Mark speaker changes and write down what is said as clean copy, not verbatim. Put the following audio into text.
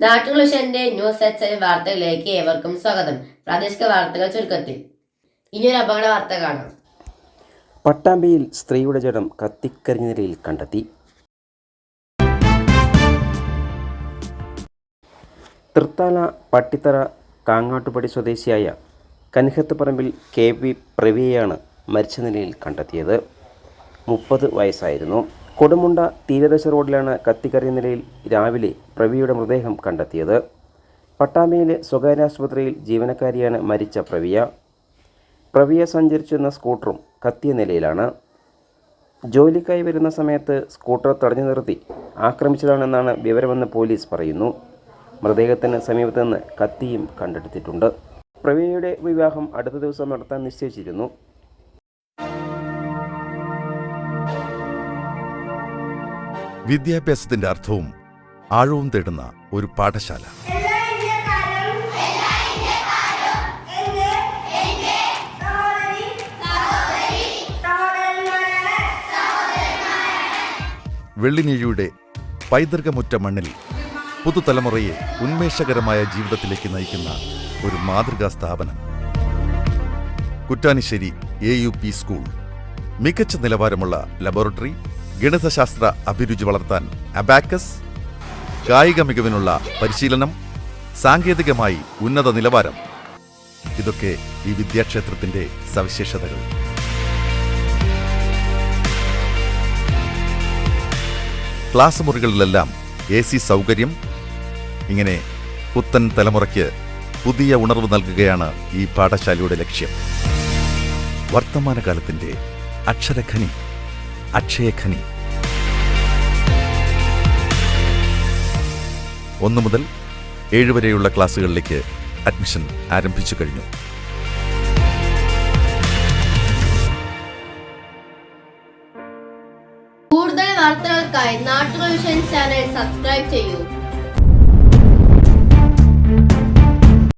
Speaker 1: നാട്ടുകുളിഷന്റെ news H വാർത്തകളിലേക്ക് ഏവർക്കും സ്വാഗതം. പ്രാദേശിക വാർത്തകൾ ചുരുക്കത്തിൽ. ഇനിയൊരു അപകട വാർത്ത കാണാം.
Speaker 2: പട്ടാമ്പിയിൽ സ്ത്രീയുടെ ജഡം കത്തിക്കരിഞ്ഞ നിലയിൽ കണ്ടെത്തി. തൃത്താല പട്ടിത്തറ കാങ്ങാട്ടുപടി സ്വദേശിയായ കൻഹത്ത് പറമ്പിൽ KV പ്രവിയെയാണ് മരിച്ച നിലയിൽ കണ്ടെത്തിയത്. 30 വയസ്സായിരുന്നു. കൊടുമുണ്ട തീരദേശ റോഡിലാണ് കത്തിക്കരിഞ്ഞ നിലയിൽ രാവിലെ പ്രവിയുടെ മൃതദേഹം കണ്ടെത്തിയത്. പട്ടാമ്പിയിലെ സ്വകാര്യ ആശുപത്രിയിൽ ജീവനക്കാരിയാണ് മരിച്ച പ്രവിയ സഞ്ചരിച്ചിരുന്ന സ്കൂട്ടറും കത്തിയ നിലയിലാണ്. ജോലിക്കായി വരുന്ന സമയത്ത് സ്കൂട്ടർ തടഞ്ഞു നിർത്തി ആക്രമിച്ചതാണെന്നാണ് വിവരമെന്ന് പോലീസ് പറയുന്നു. മൃതദേഹത്തിന് സമീപത്ത് നിന്ന് കത്തിയും കണ്ടെടുത്തിട്ടുണ്ട്. പ്രവിയയുടെ വിവാഹം അടുത്ത ദിവസം നടത്താൻ നിശ്ചയിച്ചിരുന്നു.
Speaker 3: വിദ്യാഭ്യാസത്തിന്റെ അർത്ഥവും ആഴവും തേടുന്ന ഒരു പാഠശാല. വെള്ളിനീഴിയുടെ പൈതൃകമുറ്റ മണ്ണിൽ പുതുതലമുറയെ ഉന്മേഷകരമായ ജീവിതത്തിലേക്ക് നയിക്കുന്ന ഒരു മാതൃകാ സ്ഥാപനം. കുറ്റാനിശ്ശേരി AUP സ്കൂൾ. മികച്ച നിലവാരമുള്ള ലബോറട്ടറി, ഗണിതശാസ്ത്ര അഭിരുചി വളർത്താൻ അബാക്കസ്, കായിക മികവിനുള്ള പരിശീലനം, സാങ്കേതികമായി ഉന്നത നിലവാരം. ഇതൊക്കെ ഈ വിദ്യാക്ഷേത്രത്തിന്റെ സവിശേഷതകൾ. ക്ലാസ് മുറികളിലെല്ലാം AC സൗകര്യം. ഇങ്ങനെ പുത്തൻ തലമുറയ്ക്ക് പുതിയ ഉണർവ് നൽകുകയാണ് ഈ പാഠശാലയുടെ ലക്ഷ്യം. വർത്തമാനകാലത്തിന്റെ അക്ഷരഖനി, അക്ഷയഖനി. 1 മുതൽ 7 വരെയുള്ള ക്ലാസുകളിലേക്ക് അഡ്മിഷൻ ആരംഭിച്ചു കഴിഞ്ഞു.
Speaker 1: കൂടുതൽ വാർത്തകൾക്കായി നാട്ടുകുളിഷൻ ചാനൽ സബ്സ്ക്രൈബ് ചെയ്യൂ.